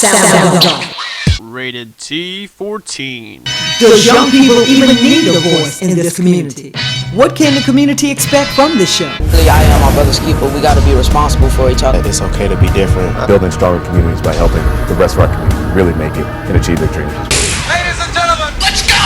Sound Off. Rated T14. Does young people even need a voice in this community? What can the community expect from this show? I am my brother's keeper. We got to be responsible for each other. It's okay to be different. Building stronger communities by helping the rest of our community really make it and achieve their dreams. Ladies and gentlemen, let's go!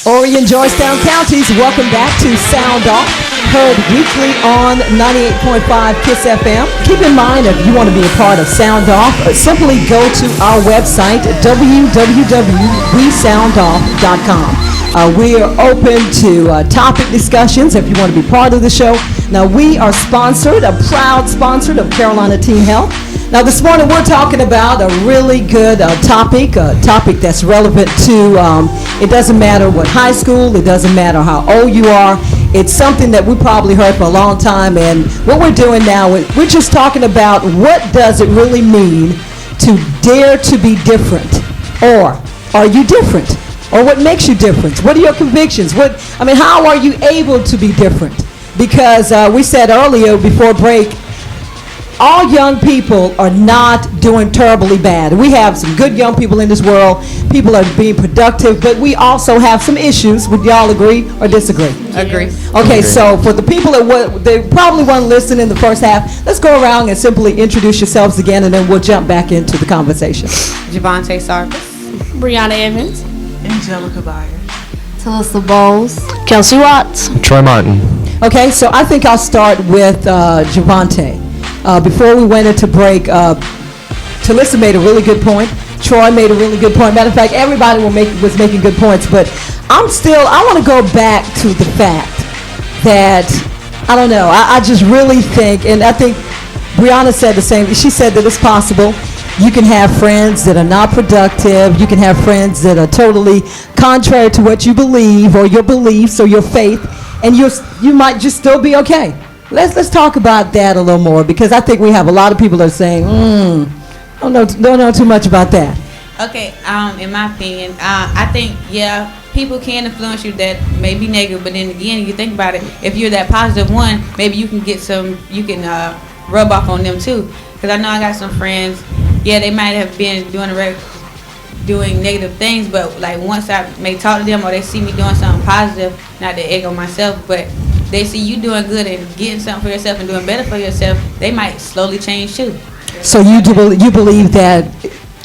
Orion, Georgetown counties, welcome back to Sound Off, heard weekly on 98.5 KISS FM. Keep in mind, if you want to be a part of Sound Off, simply go to our website, www.wesoundoff.com. We are open to topic discussions if you want to be part of the show. Now, we are sponsored, a proud sponsor of Carolina Team Health. Now, this morning we're talking about a really good topic, a topic that's relevant to, it doesn't matter what high school, it doesn't matter how old you are. It's something that we probably heard for a long time, and what we're doing now, we're just talking about what does it really mean to dare to be different, or are you different? Or what makes you different? What are your convictions? How are you able to be different? Because we said earlier before break, all young people are not doing terribly bad. We have some good young people in this world. People are being productive, but we also have some issues. Would y'all agree or disagree? Agree. Okay, so for the people that they probably weren't listening in the first half, let's go around and simply introduce yourselves again, and then we'll jump back into the conversation. Javante Sarkis. Brianna Evans. Angelica Byers. Talissa Bowles. Kelsey Watts. Troy Martin. Okay, so I think I'll start with Javante. Before we went into break, Talissa made a really good point. Troy made a really good point. Matter of fact, everybody was making good points, but I want to go back to the fact that, I don't know, I just really think, and I think Brianna said the same, she said that it's possible. You can have friends that are not productive. You can have friends that are totally contrary to what you believe or your beliefs or your faith, and you might just still be okay. Let's talk about that a little more, because I think we have a lot of people that are saying, don't know too much about that. Okay, in my opinion, I think, people can influence you that may be negative, but then again, you think about it, if you're that positive one, maybe you can rub off on them too. Because I know I got some friends, they might have been doing negative things, but like once I may talk to them or they see me doing something positive, not to ego myself, but they see you doing good and getting something for yourself and doing better for yourself, they might slowly change too. So you believe that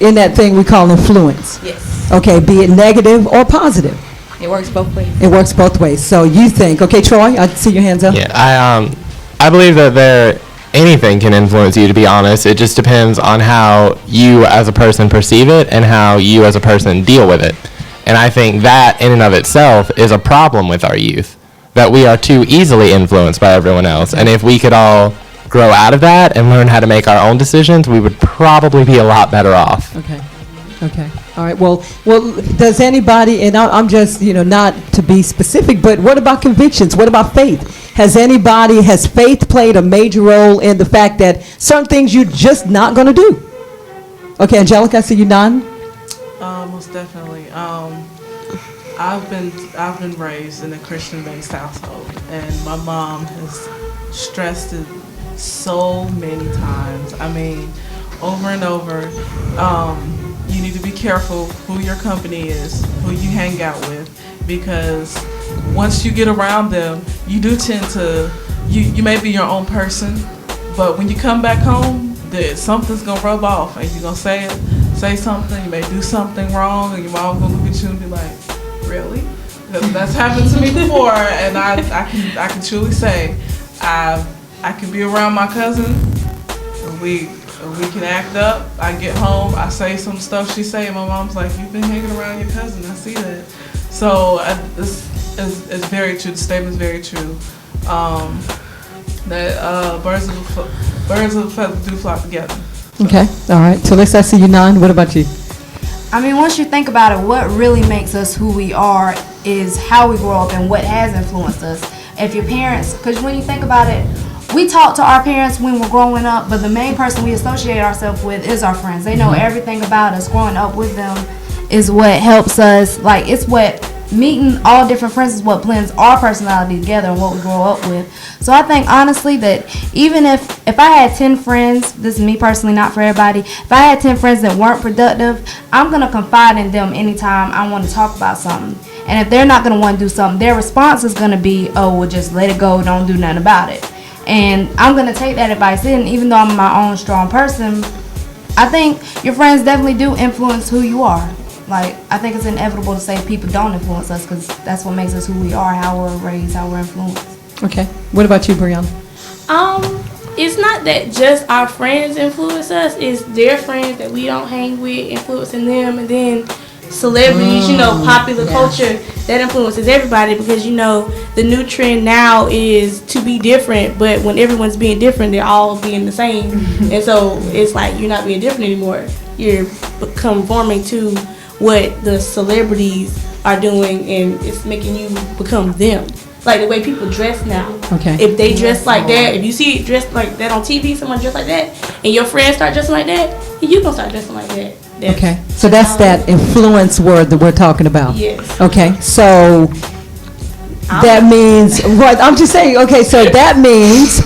in that thing we call influence? Yes. Okay, be it negative or positive? It works both ways. It works both ways. So you think, okay, Troy, I see your hands up. Yeah, I believe that anything can influence you, to be honest. It just depends on how you as a person perceive it and how you as a person deal with it. And I think that in and of itself is a problem with our youth, that we are too easily influenced by everyone else. And if we could all grow out of that and learn how to make our own decisions, we would probably be a lot better off. Okay. All right. Well, does anybody, and I'm just, not to be specific, but what about convictions? What about faith? Has faith played a major role in the fact that certain things you're just not going to do? Okay, Angelica, I see you nodding. Most definitely. I've been raised in a Christian-based household, and my mom has stressed it so many times. I mean, over and over. You need to be careful who your company is, who you hang out with, because once you get around them, you do tend to, you may be your own person, but when you come back home, something's gonna rub off, and you're gonna say something, you may do something wrong, and your mom gonna look at you and be like, really? Because that's happened to me before, and I can truly say, I can be around my cousin, and we can act up. I get home, I say some stuff she say, and my mom's like, you've been hanging around your cousin, I see that. So it's very true, the statement's very true. That birds of a feather do flock together. Okay, all right. So let's see you, Nan. What about you? I mean, once you think about it, what really makes us who we are is how we grow up and what has influenced us. If your parents, because when you think about it, we talk to our parents when we're growing up, but the main person we associate ourselves with is our friends. They know everything about us. Growing up with them is what helps us, like, it's what meeting all different friends is what blends our personality together and what we grow up with. So I think honestly that even if I had 10 friends, this is me personally, not for everybody, if I had 10 friends that weren't productive, I'm going to confide in them anytime I want to talk about something. And if they're not going to want to do something, their response is going to be, oh, well, just let it go, don't do nothing about it. And I'm going to take that advice in, even though I'm my own strong person. I think your friends definitely do influence who you are. Like, I think it's inevitable to say people don't influence us because that's what makes us who we are, how we're raised, how we're influenced. Okay. What about you, Brianna? It's not that just our friends influence us, it's their friends that we don't hang with influencing them, and then celebrities, popular culture, that influences everybody because, the new trend now is to be different, but when everyone's being different, they're all being the same. And so it's like you're not being different anymore. You're conforming to what the celebrities are doing, and it's making you become them. Like the way people dress now. Okay. If they dress like that, if you see it dressed like that on TV, someone dressed like that, and your friends start dressing like that, and you gonna start dressing like that. Okay. So that's that influence word that we're talking about. Yes. Okay. So that means, right, I'm just saying, okay, so that means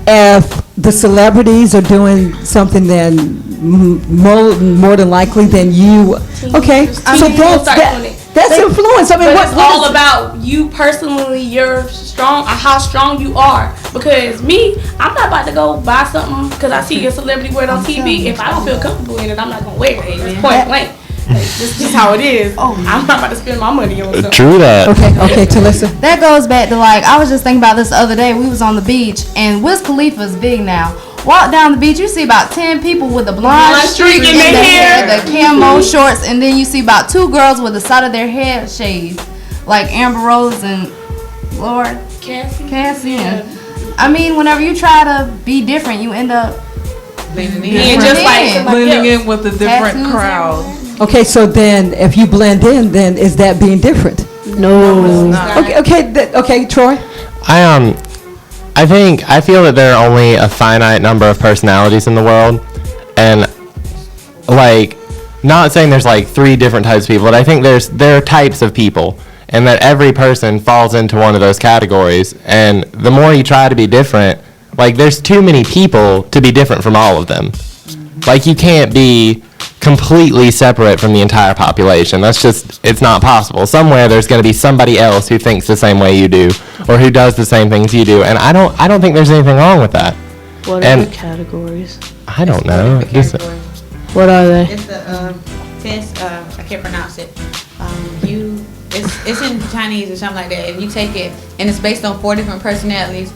if the celebrities are doing something, then more than likely than you. Okay. So that's influence. I mean, but it's all about you personally, your strong, how strong you are. Because me, I'm not about to go buy something because I see a celebrity wear it on TV. If I don't feel comfortable in it, I'm not gonna wear it. It's point blank. This is how it is. I'm not about to spend my money on something. True that. Okay, Talissa. That goes back to I was just thinking about this the other day. We was on the beach and Wiz Khalifa's big now. Walk down the beach, you see about 10 people with a blonde streak in their hair, the camo shorts, and then you see about 2 girls with the side of their head shaved, like Amber Rose and Lord Cassie. Yeah. I mean, whenever you try to be different, you end up blending in in with a different crowd. Okay, so then if you blend in, then is that being different? No. Okay, Troy. I feel that there are only a finite number of personalities in the world, and not saying there's 3 different types of people, but I think there are types of people, and that every person falls into one of those categories. And the more you try to be different, there's too many people to be different from all of them. You can't be completely separate from the entire population. It's not possible. Somewhere there's going to be somebody else who thinks the same way you do, or who does the same things you do, and I don't think there's anything wrong with that. What are the categories? I don't know. What are they? It's a test. I can't pronounce it. It's in Chinese or something like that. If you take it, and it's based on 4 different personalities.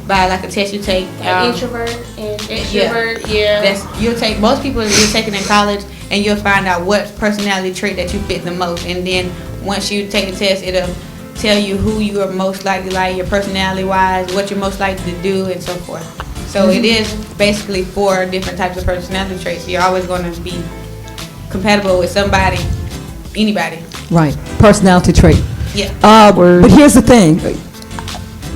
By a test you take, introvert and extrovert. Yeah. You'll take most people. You'll take it in college, and you'll find out what personality trait that you fit the most. And then once you take the test, it'll tell you who you are most likely like, your personality wise, what you're most likely to do, and so forth. So it is basically 4 different types of personality traits. You're always going to be compatible with somebody, anybody. Right. Personality trait. Yeah. But here's the thing.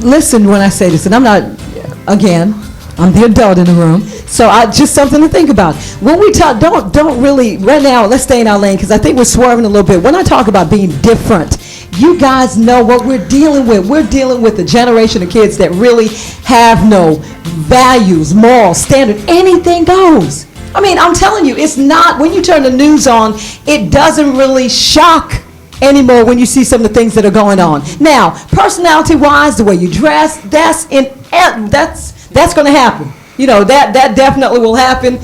Listen when I say this, and I'm the adult in the room, so just something to think about. When we talk, don't really, right now, let's stay in our lane, because I think we're swerving a little bit. When I talk about being different, you guys know what we're dealing with. We're dealing with a generation of kids that really have no values, morals, standard, anything goes. I mean, I'm telling you, it's not, when you turn the news on, it doesn't really shock anymore when you see some of the things that are going on. Now, personality-wise, the way you dress, that's going to happen. That definitely will happen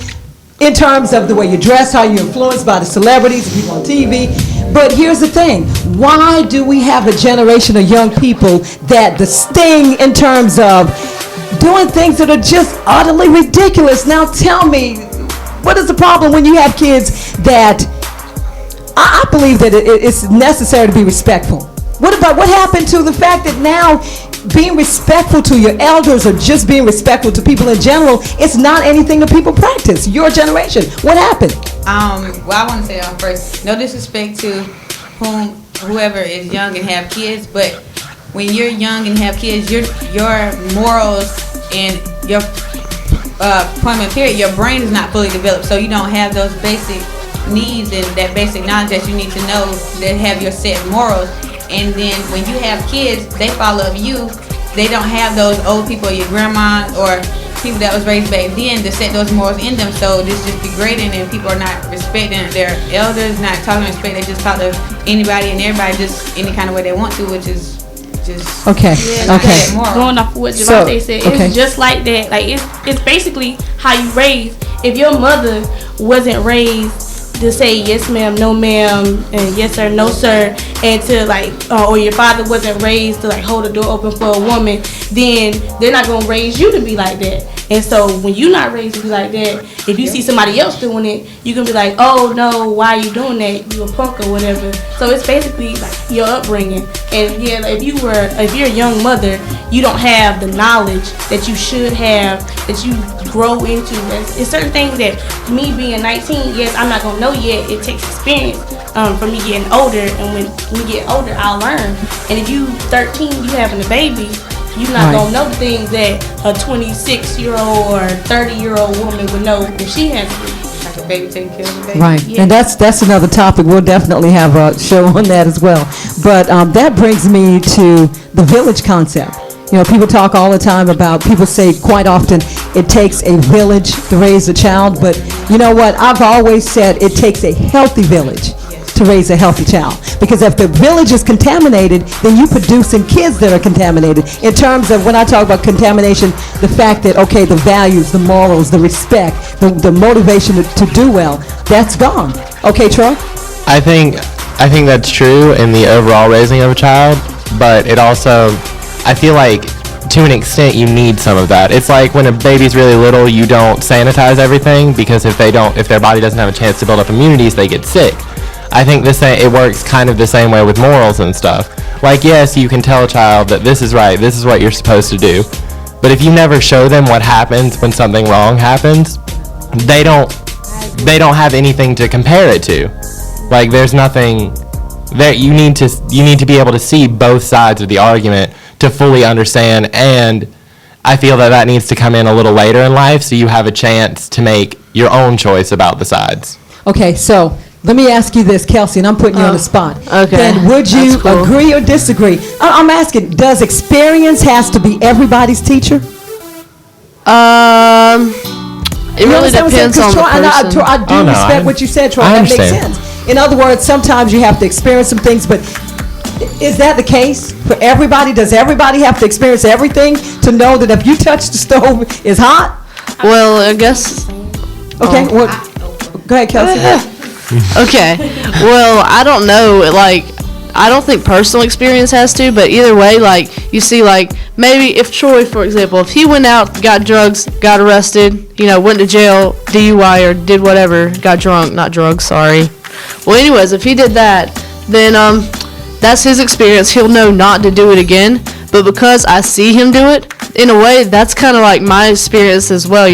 in terms of the way you dress, how you're influenced by the celebrities, the people on TV. But here's the thing. Why do we have a generation of young people that the sting in terms of doing things that are just utterly ridiculous? Now tell me, what is the problem when you have kids that I believe that it's necessary to be respectful. What happened to the fact that now being respectful to your elders or just being respectful to people in general, it's not anything that people practice? Your generation. What happened? Well, I want to say first, no disrespect to whoever is young and have kids, but when you're young and have kids, your morals and your point of period, your brain is not fully developed, so you don't have those basic needs and that basic knowledge that you need to know that have your set morals. And then when you have kids, they follow you. They don't have those old people, your grandma or people that was raised back then to set those morals in them. So this just degrading, and people are not respecting their elders, not talking respect. They just talk to anybody and everybody just any kind of way they want to, which is just Okay. not Okay. that moral. Going off of what So, Javante said, okay. it's just like that. Like it's basically how you raise. If your mother wasn't raised to say yes ma'am, no ma'am, and yes sir, no sir, and to like, or your father wasn't raised to like hold the door open for a woman, then they're not gonna raise you to be like that. And so when you're not raised to be like that, if you see somebody else doing it, you can be like, oh no, why are you doing that? You a punk or whatever. So it's basically like your upbringing. And yeah, like, if you're a young mother, you don't have the knowledge that you should have, that you grow into. It's certain things that me being 19, yes, I'm not gonna know yet. It takes experience for me getting older, and when we get older, I'll learn. And if you 13, you having a baby, you're not Right. gonna know the things that a 26-year-old or 30-year-old woman would know if she has a baby. Like a baby taking care of a baby. Right, Yeah. and that's another topic. We'll definitely have a show on that as well. But that brings me to the village concept. You know, people talk all the time about, people say quite often, it takes a village to raise a child. But you know what? I've always said it takes a healthy village to raise a healthy child. Because if the village is contaminated, then you producing kids that are contaminated. In terms of, when I talk about contamination, the fact that, okay, the values, the morals, the respect, the motivation to do well, that's gone. Okay, Troy? I think that's true in the overall raising of a child, but it also, I feel like to an extent you need some of that. It's like when a baby's really little, you don't sanitize everything, because if their body doesn't have a chance to build up immunities, they get sick. I think it works kind of the same way with morals and stuff. Like, yes, you can tell a child that this is right, this is what you're supposed to do, but if you never show them what happens when something wrong happens, they don't have anything to compare it to. Like, there's nothing that you need to be able to see both sides of the argument to fully understand, and I feel that needs to come in a little later in life, so you have a chance to make your own choice about the sides. Okay, so let me ask you this, Kelsey, and I'm putting you on the spot. okay. Then would you That's cool. agree or disagree? I'm asking, does experience has to be everybody's teacher? It You really understand what I'm saying? depends on 'Cause the Troy, and person. I do Oh, no, respect I- what you said, Troy. I That makes understand. sense. In other words, sometimes you have to experience some things, but is that the case for everybody? Does everybody have to experience everything to know that if you touch the stove, it's hot? Well, I guess. Okay, well, go ahead, Kelsey. Okay. Well, I don't know. Like, I don't think personal experience has to, but either way, like, you see, like, maybe if Troy, for example, if he went out, got drugs, got arrested, went to jail, DUI, or did whatever, got drunk, not drugs, sorry. Well, anyways, if he did that, then, that's his experience. He'll know not to do it again. But because I see him do it, in a way, that's kind of like my experience as well,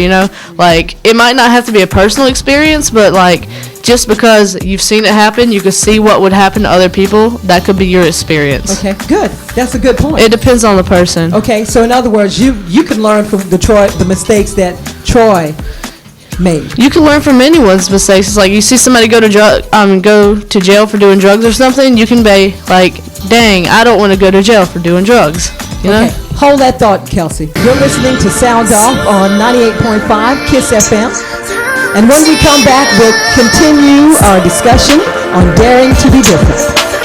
Like, it might not have to be a personal experience, but, like, just because you've seen it happen, you can see what would happen to other people, that could be your experience. Okay, good. That's a good point. It depends on the person. Okay, so in other words, you can learn from the mistakes that Troy made. You can learn from anyone's mistakes. It's like you see somebody go to jail for doing drugs or something, you can be like, dang, I don't want to go to jail for doing drugs. Okay, hold that thought, Kelsey. You're listening to Sound Off on 98.5 KISS FM. And when we come back, we'll continue our discussion on daring to be different.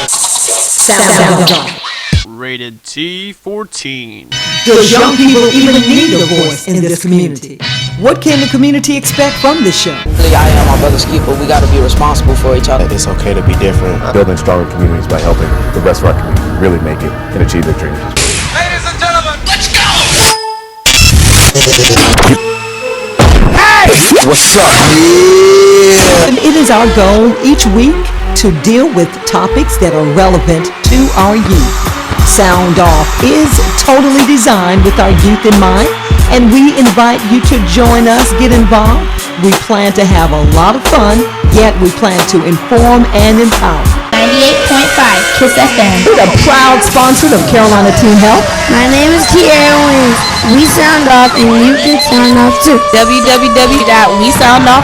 Sound Off. Rated T14. Does young people even need a voice in this community? What can the community expect from this show? I am my brother's keeper. We got to be responsible for each other. It's okay to be different. Building stronger communities by helping the rest of our community really make it and achieve their dreams. Ladies and gentlemen, let's go! What's up? Yeah. And it is our goal each week to deal with topics that are relevant to our youth. Sound Off is totally designed with our youth in mind, and we invite you to join us, get involved. We plan to have a lot of fun, yet we plan to inform and empower. 98.5 KISS FM. We're a proud sponsor of Carolina Teen Health. My name is Kiara Williams. We sound off and you can sound off too. www.wesoundoff.com.